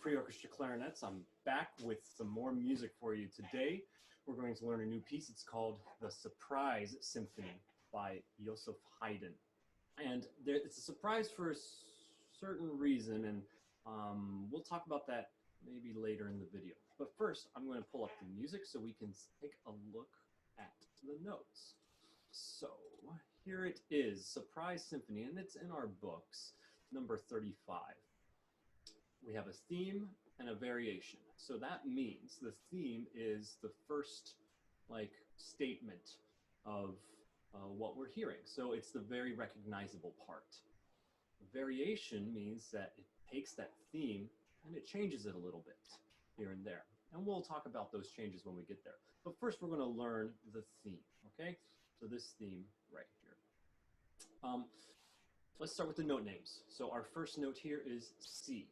Pre-orchestra clarinets. I'm back with some more music for you today. We're going to learn a new piece. It's called the Surprise Symphony by Joseph Haydn. And it's a surprise for a certain reason, and we'll talk about that maybe later in the video. But first, I'm going to pull up the music so we can take a look at the notes. So here it is, Surprise Symphony, and it's in our books, number 35. We have a theme and a variation. So that means the theme is the first statement of what we're hearing. So it's the very recognizable part. Variation means that it takes that theme and it changes it a little bit here and there. And we'll talk about those changes when we get there. But first we're going to learn the theme, okay? So this theme right here. Let's start with the note names. So our first note here is C.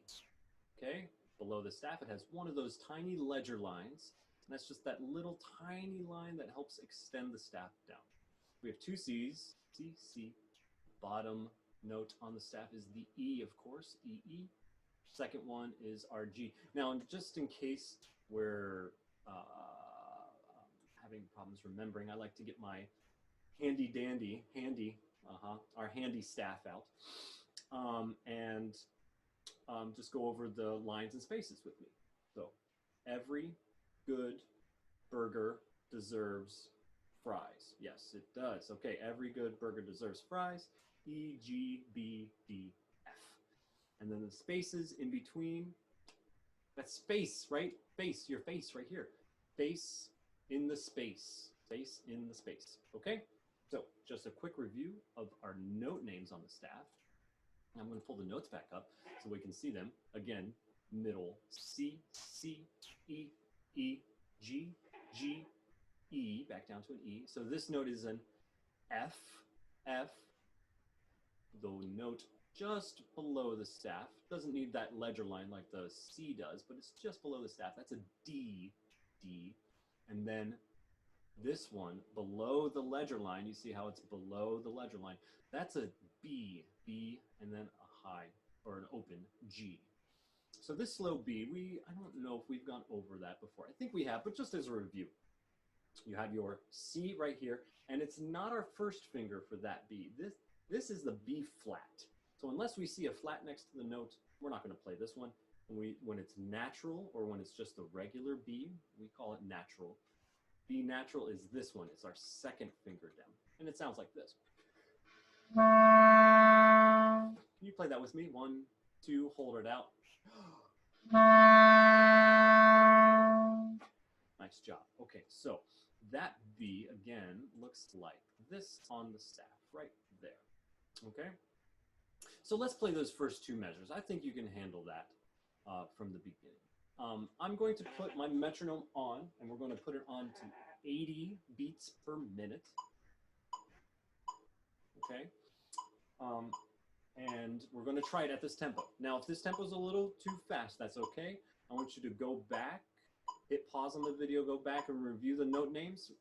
Okay, below the staff it has one of those tiny ledger lines, and that's just that little tiny line that helps extend the staff down. We have two C's, C, C. Bottom note on the staff is the E, of course, E, E. Second one is our G. Now, just in case we're having problems remembering, I like to get my our handy staff out, and just go over the lines and spaces with me. So, every good burger deserves fries. Yes, it does. Okay, every good burger deserves fries. E, G, B, D, F. And then the spaces in between, that's space, right? Face, your face right here. Face in the space. Face in the space. Okay? So, just a quick review of our note names on the staff. I'm going to pull the notes back up so we can see them. Again, middle, C, C, E, E, G, G, E, back down to an E. So this note is an F, F. The note just below the staff. Doesn't need that ledger line like the C does, but it's just below the staff. That's a D, D. And then this one, below the ledger line, you see how it's below the ledger line. That's a B, B, and then a high, or an open G. So this slow B, I don't know if we've gone over that before. I think we have, but just as a review. You have your C right here, and it's not our first finger for that B. This is the B flat. So unless we see a flat next to the note, we're not going to play this one. When it's natural, or when it's just a regular B, we call it natural. B natural is this one. It's our second finger down. And it sounds like this. Can you play that with me? 1, 2, hold it out. Nice job. Okay, so that B, again, looks like this on the staff, right there. Okay? So let's play those first two measures. I think you can handle that from the beginning. I'm going to put my metronome on, and we're going to put it on to 80 beats per minute. Okay? And we're going to try it at this tempo. Now, if this tempo is a little too fast, that's okay. I want you to go back, hit pause on the video, go back and review the note names.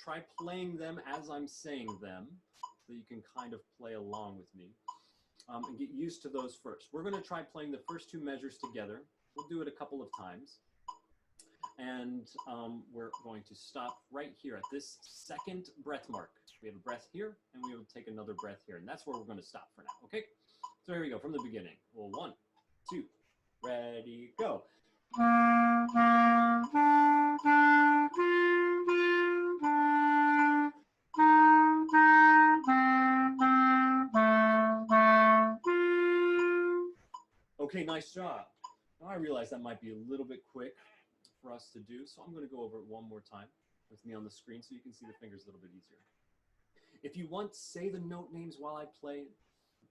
Try playing them as I'm saying them, so you can kind of play along with me. And get used to those first. We're going to try playing the first two measures together. We'll do it a couple of times. And we're going to stop right here at this second breath mark. We have a breath here, and we will take another breath here. And that's where we're going to stop for now, okay? So here we go, from the beginning. Well, 1, 2, ready, go. Okay, nice job. Now I realize that might be a little bit quick for us to do, so I'm going to go over it one more time with me on the screen so you can see the fingers a little bit easier. If you want, say the note names while I play.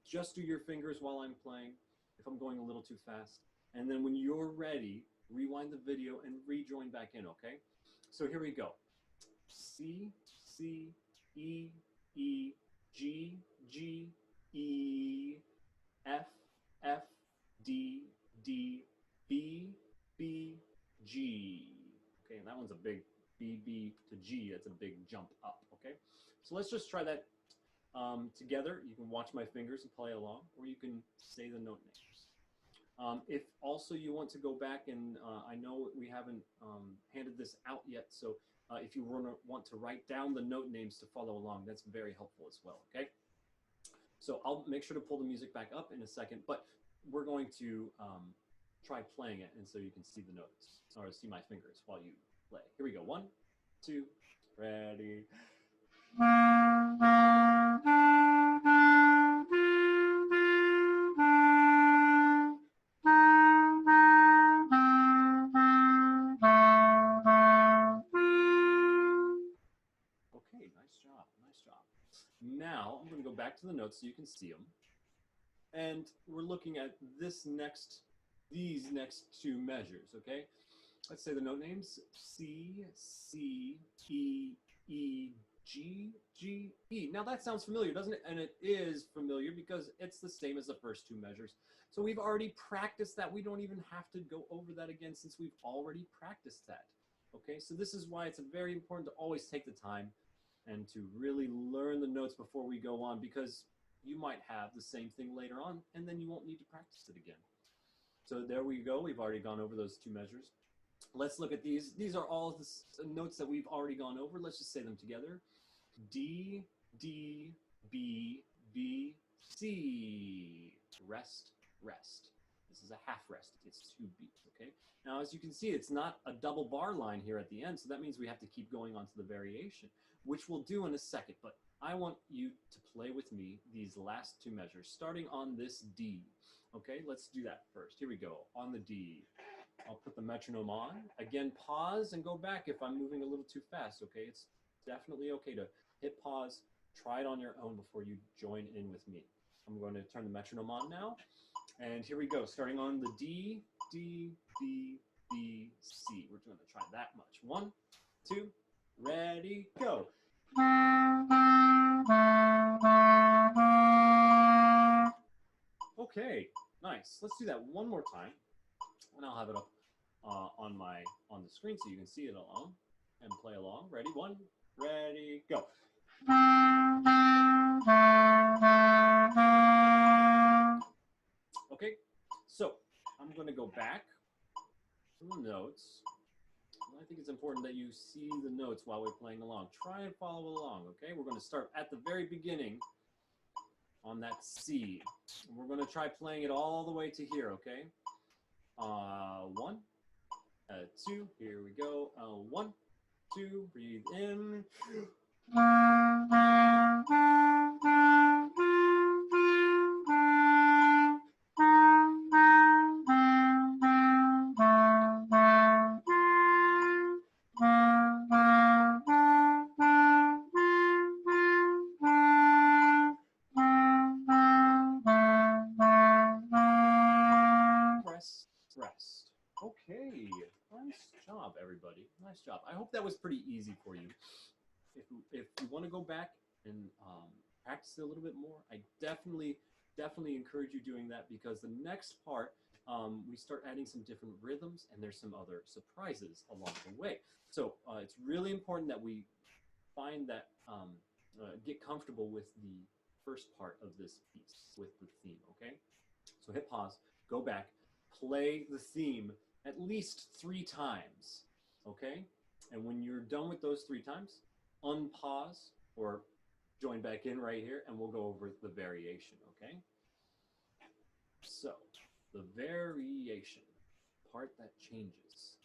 Just do your fingers while I'm playing if I'm going a little too fast. And then when you're ready, rewind the video and rejoin back in, okay? So here we go. C, C, E, E, G, G, E, F, F, D, D, B, B, G. Okay, and that one's a big B, B to G. That's a big jump up, okay? So let's just try that together. You can watch my fingers and play along, or you can say the note names. If also you want to go back and I know we haven't handed this out yet, so if you want to write down the note names to follow along, that's very helpful as well, okay? So I'll make sure to pull the music back up in a second, but we're going to try playing it, and so you can see the notes, or see my fingers while you play. Here we go. 1, 2, ready. Okay, nice job, nice job. Now I'm going to go back to the notes so you can see them. And we're looking at these next 2 measures, okay? Let's say the note names: C, C, E, E, G, G, E. Now that sounds familiar, doesn't it? And it is familiar because it's the same as the first 2 measures. So we've already practiced that. We don't even have to go over that again since we've already practiced that. Okay, so this is why it's very important to always take the time and to really learn the notes before we go on, because you might have the same thing later on and then you won't need to practice it again. So there we go. We've already gone over those 2 measures. Let's look at these. These are all the notes that we've already gone over. Let's just say them together. D, D, B, B, C. Rest, rest. This is a half rest. It's 2 beats, okay? Now, as you can see, it's not a double bar line here at the end, so that means we have to keep going on to the variation, which we'll do in a second, but I want you to play with me these last 2 measures, starting on this D. Okay, let's do that first. Here we go, on the D. I'll put the metronome on. Again, pause and go back if I'm moving a little too fast, okay? It's definitely okay to hit pause, try it on your own before you join in with me. I'm going to turn the metronome on now. And here we go, starting on the D, D, B, B, C. We're going to try that much. 1, 2, ready, go. Okay, nice. Let's do that one more time, and I'll have it up on the screen so you can see it along and play along. Ready? 1, ready, go. Okay, so I'm going to go back to the notes. I think it's important that you see the notes while we're playing along. Try and follow along, okay? We're going to start at the very beginning on that C. And we're going to try playing it all the way to here, okay? 1, 2, here we go. 1, 2, breathe in. Rest. Okay, nice job, everybody. Nice job. I hope that was pretty easy for you. If you want to go back and practice it a little bit more, I definitely encourage you doing that, because the next part, we start adding some different rhythms, and there's some other surprises along the way. So it's really important that we find that, get comfortable with the first part of this piece, with the theme, okay? So hit pause, go back, play the theme at least 3 times, okay? And when you're done with those 3 times, unpause or join back in right here, and we'll go over the variation, okay? So, the variation, part that changes,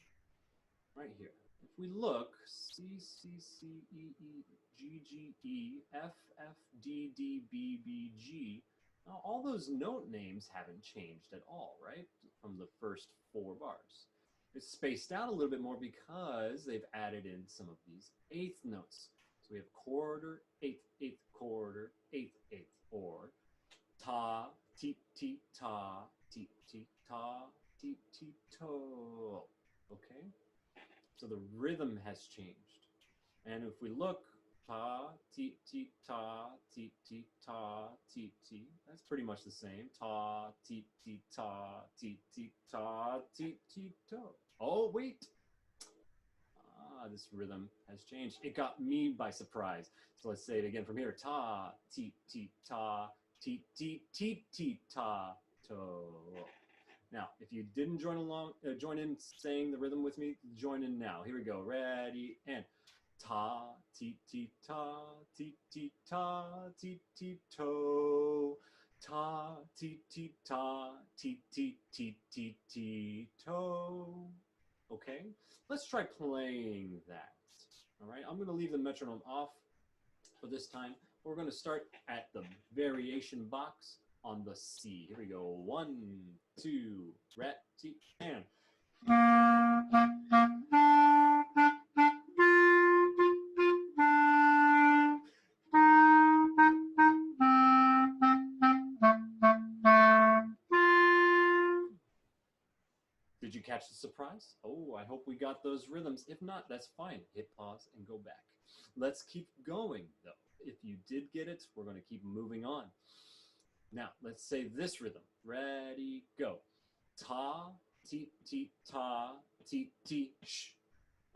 right here. If we look, C, C, C, E, E, G, G, E, F, F, D, D, B, B, G, now, all those note names haven't changed at all, right? From the first 4 bars. It's spaced out a little bit more because they've added in some of these 8th notes. So we have quarter, 8th, 8th, quarter, 8th, 8th, or ta, ti, ti, ta, ti, ti, ta, ti, ti, to. Okay? So the rhythm has changed. And if we look, ta, ti, ti, ta, ti, ti, ta, ti, ti. That's pretty much the same. Ta, ti, ti, ta, ti, ti, ta, ti, ti, to. Oh, wait. This rhythm has changed. It got me by surprise. So let's say it again from here. Ta, ti, ti, ta, ti, ti, ti, ti, ta, to. Now, if you didn't join in saying the rhythm with me, join in now. Here we go. Ready, and ta, ti, ti, ta, ti, ti, ta, ti, ti, to. Ta, ti, ti, ta, ti, ti, ti, ti, ti, to. Okay, let's try playing that. All right, I'm going to leave the metronome off for this time. We're going to start at the variation box on the C. Here we go. 1, 2, ready, and. Did you catch the surprise? Oh, I hope we got those rhythms. If not, that's fine. Hit pause and go back. Let's keep going, though. If you did get it, we're going to keep moving on. Now, let's say this rhythm. Ready, go. Ta, ti, ti, ta, ti, ti, sh.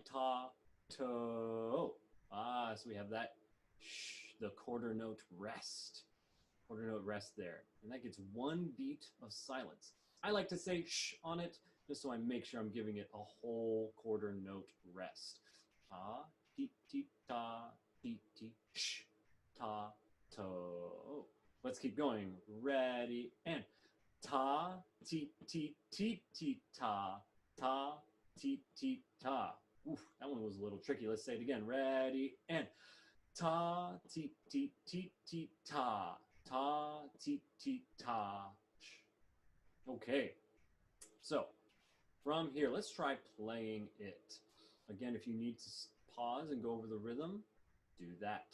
Ta, to. Ah, so we have that sh, the quarter note rest. Quarter note rest there. And that gets one beat of silence. I like to say sh on it, just so I make sure I'm giving it a whole quarter note rest. Ta, ti, ti, ta, ti, ti, sh, ta, to. Let's keep going. Ready, and ta, ti, ti, ti, ti, ta, ta, ti, ti, ta. Oof, that one was a little tricky. Let's say it again. Ready, and ta, ti, ti, ti, ti, ta, ta, ti, ti, ta. Okay, so from here, let's try playing it. Again, if you need to pause and go over the rhythm, do that.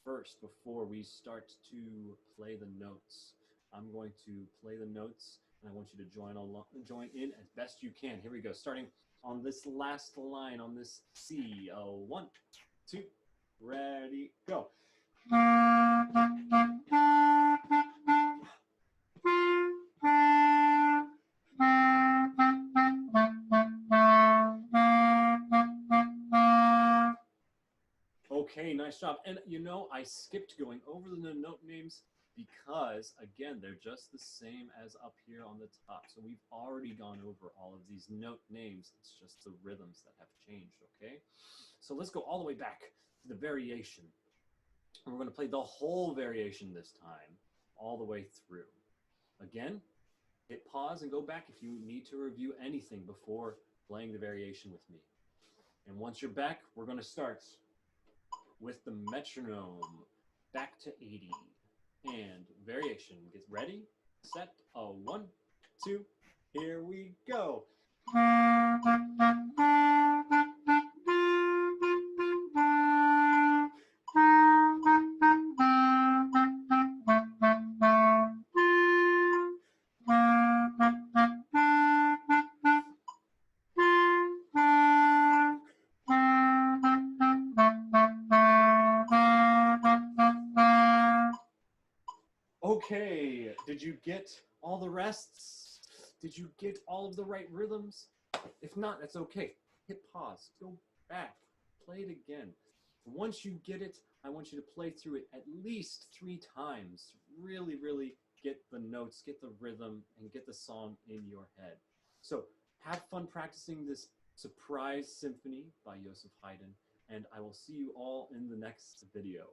First, before we start to play the notes, I'm going to play the notes, and I want you to join in as best you can. Here we go, starting on this last line on this C. 1, 2, ready, go. Okay, nice job. And you know, I skipped going over the note names because, again, they're just the same as up here on the top. So we've already gone over all of these note names. It's just the rhythms that have changed, okay? So let's go all the way back to the variation. And we're going to play the whole variation this time, all the way through. Again, hit pause and go back if you need to review anything before playing the variation with me. And once you're back, we're going to start with the metronome back to 80 and variation. Get ready, set, 1, 2, here we go. Okay, did you get all the rests? Did you get all of the right rhythms? If not, that's okay. Hit pause, go back, play it again. Once you get it, I want you to play through it at least 3 times. Really, really get the notes, get the rhythm, and get the song in your head. So have fun practicing this surprise symphony by Joseph Haydn, and I will see you all in the next video.